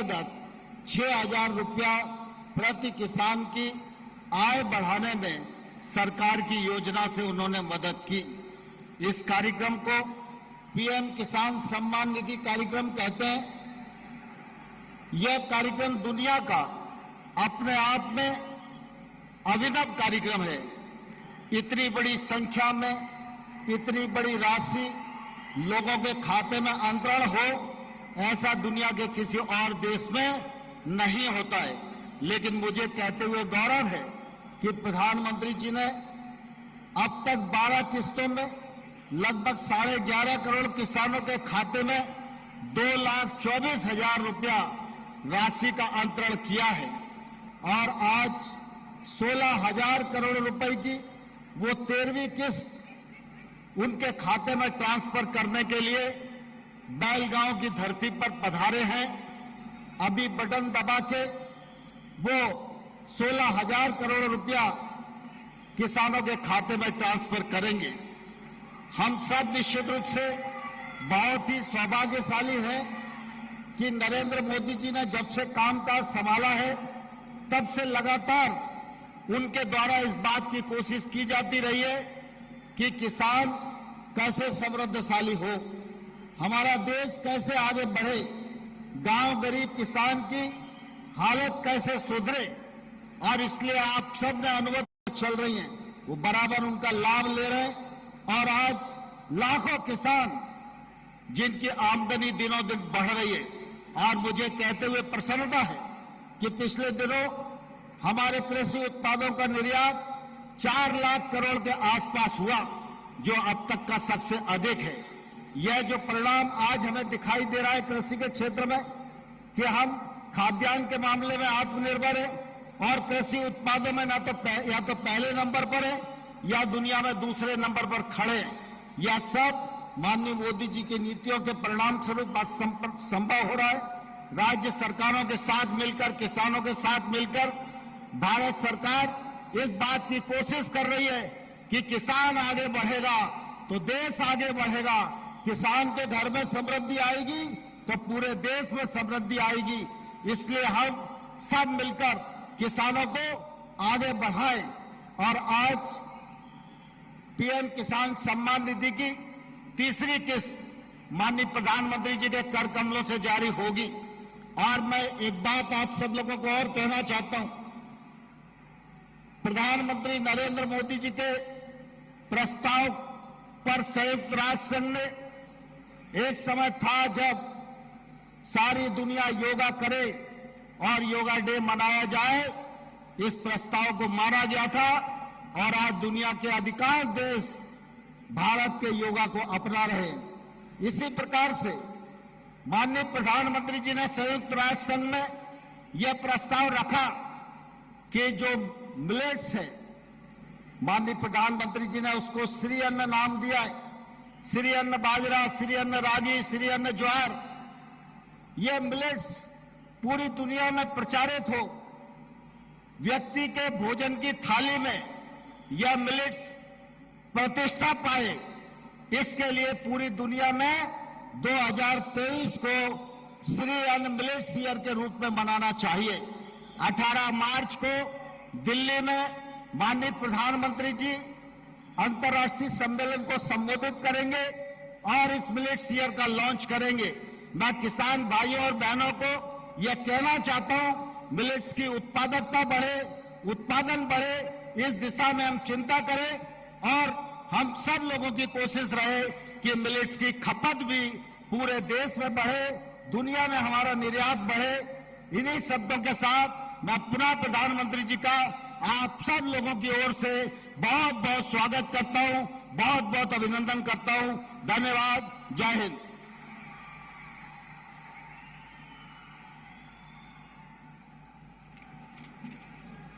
6,000 रुपया प्रति किसान की आय बढ़ाने में सरकार की योजना से उन्होंने मदद की। इस कार्यक्रम को पीएम किसान सम्मान निधि कार्यक्रम कहते हैं। यह कार्यक्रम दुनिया का अपने आप में अभिनव कार्यक्रम है। इतनी बड़ी संख्या में इतनी बड़ी राशि लोगों के खाते में अंतरण हो, ऐसा दुनिया के किसी और देश में नहीं होता है। लेकिन मुझे कहते हुए गौरव है कि प्रधानमंत्री जी ने अब तक 12 किस्तों में लगभग 11.5 करोड़ किसानों के खाते में 2,24,000 रुपया राशि का अंतरण किया है और आज 16,000 करोड़ रुपए की वो 13वीं किस्त उनके खाते में ट्रांसफर करने के लिए बैलगांव की धरती पर पधारे हैं। अभी बटन दबा के वो 16,000 करोड़ रुपया किसानों के खाते में ट्रांसफर करेंगे। हम सब निश्चित रूप से बहुत ही सौभाग्यशाली हैं कि नरेंद्र मोदी जी ने जब से कामकाज संभाला है तब से लगातार उनके द्वारा इस बात की कोशिश की जाती रही है कि किसान कैसे समृद्धशाली हो, हमारा देश कैसे आगे बढ़े, गांव गरीब किसान की हालत कैसे सुधरे। और इसलिए आप सब ने अनुभव चल रही हैं, वो बराबर उनका लाभ ले रहे हैं। और आज लाखों किसान जिनकी आमदनी दिनों दिन बढ़ रही है। और मुझे कहते हुए प्रसन्नता है कि पिछले दिनों हमारे कृषि उत्पादों का निर्यात 4 लाख करोड़ के आसपास हुआ, जो अब तक का सबसे अधिक है। यह जो परिणाम आज हमें दिखाई दे रहा है कृषि के क्षेत्र में कि हम खाद्यान्न के मामले में आत्मनिर्भर है और कृषि उत्पादों में या तो पहले नंबर पर है या दुनिया में दूसरे नंबर पर खड़े हैं। यह सब माननीय मोदी जी की नीतियों के परिणाम स्वरूप संभव हो रहा है। राज्य सरकारों के साथ मिलकर, किसानों के साथ मिलकर भारत सरकार इस बात की कोशिश कर रही है कि किसान आगे बढ़ेगा तो देश आगे बढ़ेगा। किसान के घर में समृद्धि आएगी तो पूरे देश में समृद्धि आएगी। इसलिए हम सब मिलकर किसानों को आगे बढ़ाएं। और आज पीएम किसान सम्मान निधि की तीसरी किस्त माननीय प्रधानमंत्री जी के कर कमलों से जारी होगी। और मैं एक बात आप सब लोगों को और कहना चाहता हूं, प्रधानमंत्री नरेंद्र मोदी जी के प्रस्ताव पर संयुक्त राष्ट्र संघ में एक समय था जब सारी दुनिया योगा करे और योगा डे मनाया जाए। इस प्रस्ताव को माना गया था और आज दुनिया के अधिकांश देश भारत के योगा को अपना रहे हैं। इसी प्रकार से माननीय प्रधानमंत्री जी ने संयुक्त राष्ट्र संघ में यह प्रस्ताव रखा कि जो मिलेट्स है, माननीय प्रधानमंत्री जी ने उसको श्री अन्न नाम दिया है। श्री अन्न बाजरा, श्री अन्न रागी, श्री अन्न ज्वार, ये मिलेट्स पूरी दुनिया में प्रचारित हो, व्यक्ति के भोजन की थाली में यह मिलेट्स प्रतिष्ठा पाए। इसके लिए पूरी दुनिया में 2023 को श्री अन्न मिलेट्स ईयर के रूप में मनाना चाहिए। 18 मार्च को दिल्ली में माननीय प्रधानमंत्री जी अंतर्राष्ट्रीय सम्मेलन को संबोधित करेंगे और इस मिलेट्स ईयर का लॉन्च करेंगे। मैं किसान भाइयों और बहनों को यह कहना चाहता हूं, मिलेट्स की उत्पादकता बढ़े, उत्पादन बढ़े, इस दिशा में हम चिंता करें और हम सब लोगों की कोशिश रहे कि मिलेट्स की खपत भी पूरे देश में बढ़े, दुनिया में हमारा निर्यात बढ़े। इन्हीं शब्दों के साथ मैं पुनः प्रधानमंत्री जी का आप सब लोगों की ओर से बहुत बहुत स्वागत करता हूं, बहुत बहुत अभिनंदन करता हूं। धन्यवाद। जय Hind.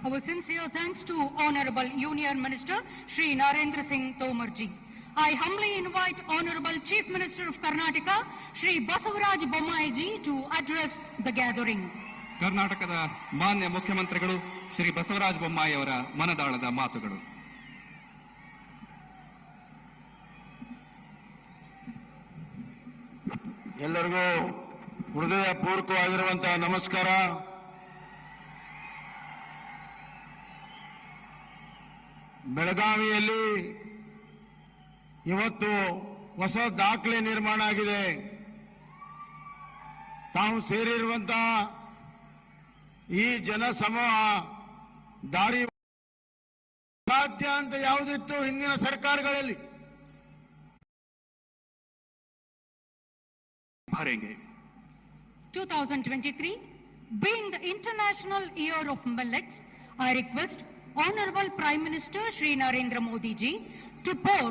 Our sincere thanks to Honorable Union Minister Shri Narendra Singh Tomar ji. I humbly invite Honorable Chief Minister of Karnataka Shri Basavaraj Bommai ji to address the gathering. ಕರ್ನಾಟಕದ ಮಾನ್ಯ ಮುಖ್ಯಮಂತ್ರಿಗಳು ಶ್ರೀ ಬಸವರಾಜ ಬೊಮ್ಮಾಯಿ ಅವರ ಮನದಾಳದ ಮಾತುಗಳು. ಎಲ್ಲರಿಗೂ ಹೃದಯಪೂರ್ವಕವಾಗಿರುವಂತಹ ನಮಸ್ಕಾರ. ಬೆಳಗಾವಿಯಲ್ಲಿ ಇವತ್ತು ಹೊಸ ದಾಖಲೆ ನಿರ್ಮಾಣ ಆಗಿದೆ. ತಾವು ಸೇರಿರುವಂತಹ ಈ ಜನಸಮೂಹ ದಾರಿ ಸಾಧ್ಯ ಅಂತ ಯಾವುದಿತ್ತು ಹಿಂದಿನ ಸರ್ಕಾರಗಳಲ್ಲಿ भरेंगे. 2023 being the International Year of Millets, I request Honorable Prime Minister Shri Narendra Modi ji to pour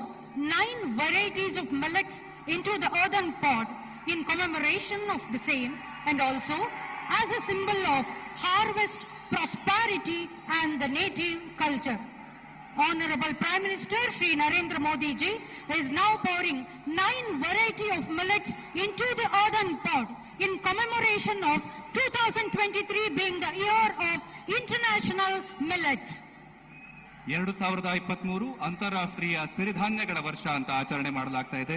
9 varieties of millets into the earthen pot in commemoration of the same, and also as a symbol of harvest, prosperity and the native culture. Honorable Prime Minister Shri Narendra Modi ji is now pouring 9 variety of millets into the earthen pot in commemoration of 2023 being the year of International Millets. 2023 ಅಂತಾರಾಷ್ಟ್ರೀಯ ಸಿರಿಧಾನ್ಯಗಳ ವರ್ಷ ಅಂತ ಆಚರಣೆ ಮಾಡಲಾಗ್ತಾ ಇದೆ.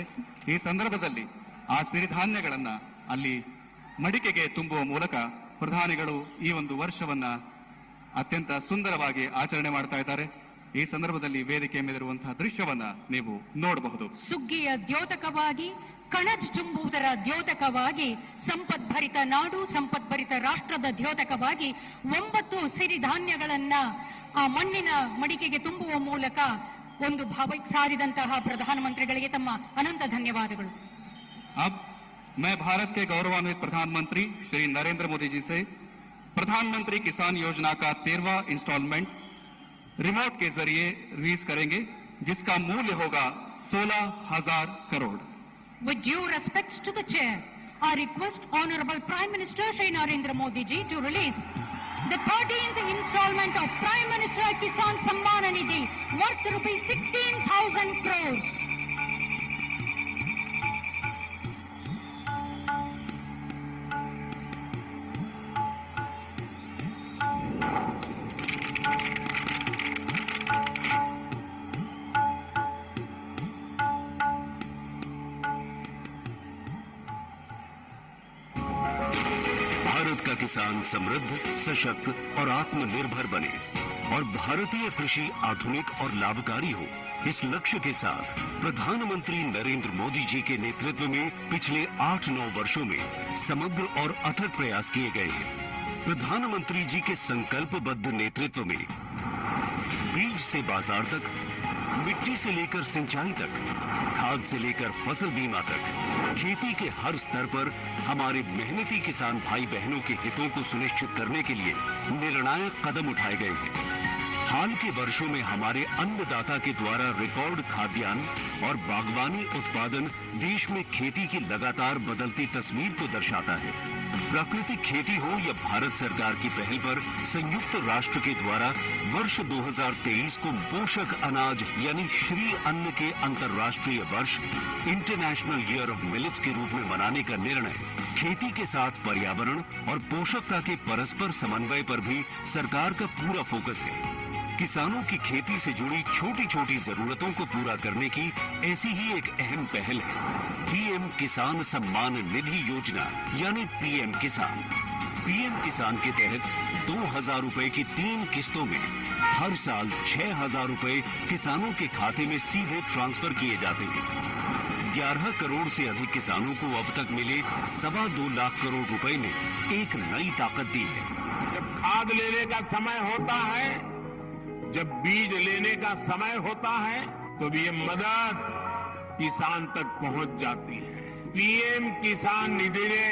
ಈ ಸಂದರ್ಭದಲ್ಲಿ ಆ ಸಿರಿಧಾನ್ಯಗಳನ್ನ ಅಲ್ಲಿ ಮಡಿಕೆಗೆ ತುಂಬುವ ಮೂಲಕ ಪ್ರಧಾನಿಗಳು ಈ ಒಂದು ವರ್ಷವನ್ನ ಅತ್ಯಂತ ಸುಂದರವಾಗಿ ಆಚರಣೆ ಮಾಡ್ತಾ ಇದ್ದಾರೆ. ಈ ಸಂದರ್ಭದಲ್ಲಿ ವೇದಿಕೆ ಮೇಲಿರುವಂತಹ ದೃಶ್ಯವನ್ನ ನೀವು ನೋಡಬಹುದು. ಸುಗ್ಗಿಯ ದ್ಯೋತಕವಾಗಿ, ಕಣಜ ತುಂಬುವುದರ ದ್ಯೋತಕವಾಗಿ, ಸಂಪದ್ಭರಿತ ನಾಡು, ಸಂಪದ್ಭರಿತ ರಾಷ್ಟ್ರದ ದ್ಯೋತಕವಾಗಿ 9 ಸಿರಿಧಾನ್ಯಗಳನ್ನ ಆ ಮಣ್ಣಿನ ಮಡಿಕೆಗೆ ತುಂಬುವ ಮೂಲಕ ಒಂದು ಭಾವಕ್ಕೆ ಸಾರಿದಂತಹ ಪ್ರಧಾನಮಂತ್ರಿಗಳಿಗೆ ತಮ್ಮ ಅನಂತ ಧನ್ಯವಾದಗಳು. अब मैं भारत के गौरवान्वित प्रधानमंत्री श्री नरेंद्र मोदी जी से प्रधानमंत्री किसान योजना का 13वां इंस्टॉलमेंट रिमोट के जरिए रिलीज करेंगे, जिसका मूल्य होगा 16,000 crore. With due respects to the chair, I request Honorable Prime Minister Shri Narendra Modi ji to release the 13th installment of Prime Minister Kisan Samman Nidhi worth rupees 16,000 crores. Bharat का किसान समृद्ध, सशक्त और आत्मनिर्भर बने और भारतीय कृषि आधुनिक और लाभकारी हो, इस लक्ष्य के साथ प्रधानमंत्री नरेंद्र मोदी जी के नेतृत्व में पिछले 8-9 वर्षों में समग्र और अथक प्रयास किए गए हैं. प्रधानमंत्री जी के संकल्पबद्ध नेतृत्व में बीज से बाजार तक, मिट्टी से लेकर सिंचाई तक, खाद से लेकर फसल बीमा तक, खेती के हर स्तर पर हमारे मेहनती किसान भाई बहनों के हितों को सुनिश्चित करने के लिए निर्णायक कदम उठाए गए हैं. हाल के वर्षों में हमारे अन्नदाता के द्वारा रिकॉर्ड खाद्यान्न और बागवानी उत्पादन देश में खेती की लगातार बदलती तस्वीर को दर्शाता है. प्राकृतिक खेती हो या भारत सरकार की पहल पर संयुक्त राष्ट्र के द्वारा वर्ष 2023 को पोषक अनाज यानी श्री अन्न के अंतर्राष्ट्रीय वर्ष इंटरनेशनल ईयर ऑफ मिलेट्स के रूप में मनाने का निर्णय खेती के साथ पर्यावरण और पोषकता के परस्पर समन्वय पर भी सरकार का पूरा फोकस है. किसानों की खेती से जुड़ी छोटी छोटी जरूरतों को पूरा करने की ऐसी ही एक अहम पहल है पीएम किसान सम्मान निधि योजना यानी पीएम किसान. पीएम किसान के तहत 2,000 रुपए की 3 किस्तों में हर साल 6,000 रुपए किसानों के खाते में सीधे ट्रांसफर किए जाते हैं. 11 करोड़ से अधिक किसानों को अब तक मिले 2.25 लाख करोड़ रुपए ने एक नई ताकत दी है. जब खाद लेने का समय होता है, जब बीज लेने का समय होता है, तो ये मदद किसान तक पहुंच जाती है. पीएम किसान निधि ने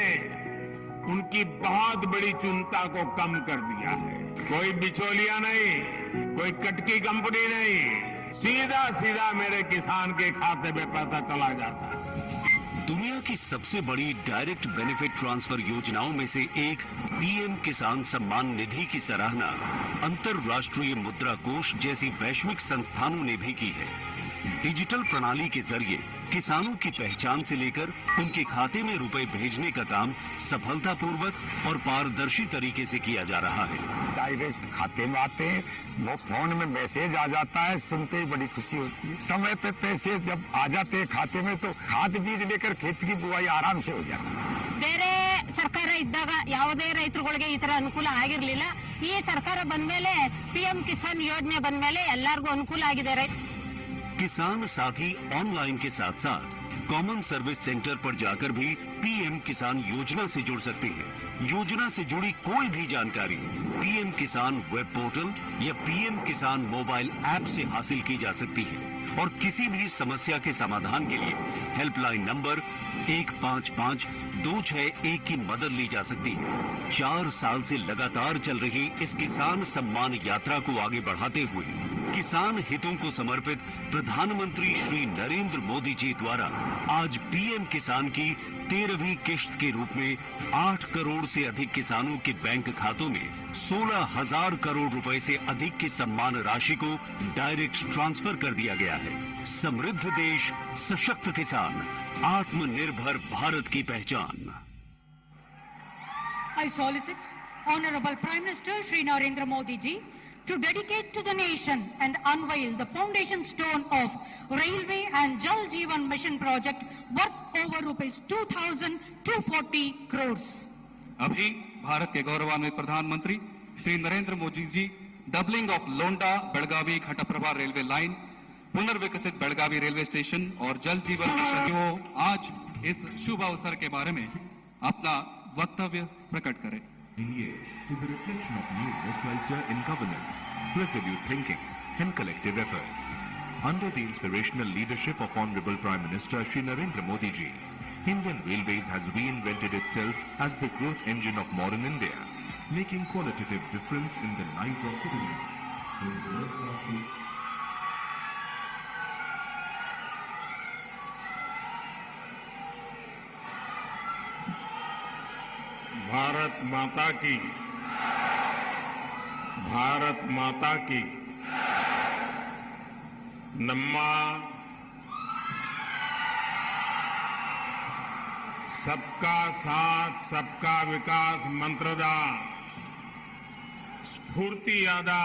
उनकी बहुत बड़ी चिंता को कम कर दिया है. कोई बिचौलिया नहीं, कोई कटकी कंपनी नहीं, सीधा सीधा मेरे किसान के खाते में पैसा चला जाता है. दुनिया की सबसे बड़ी डायरेक्ट बेनिफिट ट्रांसफर योजनाओं में से एक पीएम किसान सम्मान निधि की सराहना अंतर्राष्ट्रीय मुद्रा कोष जैसी वैश्विक संस्थानों ने भी की है. डिजिटल प्रणाली के जरिए किसानों की पहचान से लेकर उनके खाते में रुपए भेजने का काम सफलतापूर्वक और पारदर्शी तरीके से किया जा रहा है. डायरेक्ट खाते में आते हैं, वो फोन में मैसेज आ जाता है, सुनते ही बड़ी खुशी होती है. समय पे पैसे जब आ जाते हैं खाते में तो खाद बीज लेकर खेत की बुआई आराम से हो जाती है. मेरे ಸರ್ಕಾರ ಇದ್ದಾಗ ಯಾವುದೇ ರೈತರುಗಳಿಗೆ ಈ ತರ ಅನುಕೂಲ ಆಗಿರ್ಲಿಲ್ಲ. ಈ ಸರ್ಕಾರ ಬಂದ್ಮೇಲೆ PM ಕಿಸಾನ್ ಯೋಜನೆ ಬಂದ್ಮೇಲೆ ಎಲ್ಲರಿಗೂ ಅನುಕೂಲ ಆಗಿದೆ. किसान साथी ऑनलाइन के साथ साथ कॉमन सर्विस सेंटर पर जाकर भी PM किसान योजना से जुड़ सकते हैं। योजना से जुड़ी कोई भी जानकारी PM किसान वेब पोर्टल या PM किसान मोबाइल ऐप से हासिल की जा सकती है और किसी भी समस्या के समाधान के लिए हेल्पलाइन नंबर 155261 की मदद ली जा सकती है। 4 साल से लगातार चल रही इस किसान सम्मान यात्रा को आगे बढ़ाते हुए किसान हितों को समर्पित प्रधानमंत्री श्री नरेंद्र मोदी जी द्वारा आज PM किसान की 13वीं किश्त के रूप में 8 करोड़ से अधिक किसानों के बैंक खातों में 16,000 करोड़ रुपए से अधिक की सम्मान राशि को डायरेक्ट ट्रांसफर कर दिया गया है। समृद्ध देश, सशक्त किसान, आत्मनिर्भर भारत की पहचान। I solicit Honorable Prime Minister Shri Narendra Modi ji to dedicate to the nation and unveil the foundation stone of Railway and Jal Jeevan Mission project worth over rupees 2,240 crores. अभी भारत के गौरवान्वित प्रधानमंत्री Shri Narendra Modi ji doubling of Londa Belagavi Ghataprabha railway line, पुनर्विकसित Belagavi railway station और जल जीवन mission को आज इस शुभ अवसर के बारे में अपना वक्तव्य प्रकट करें। In years is a reflection of new work culture in governance, resolute thinking and collective efforts. Under the inspirational leadership of Honorable Prime Minister Shri Narendra Modi ji, Indian Railways has reinvented itself as the growth engine of modern India, making qualitative difference in the lives of citizens. Bharat माता की नम्मा सबका साथ सबका विकास मंत्रदा स्फूर्ति यादा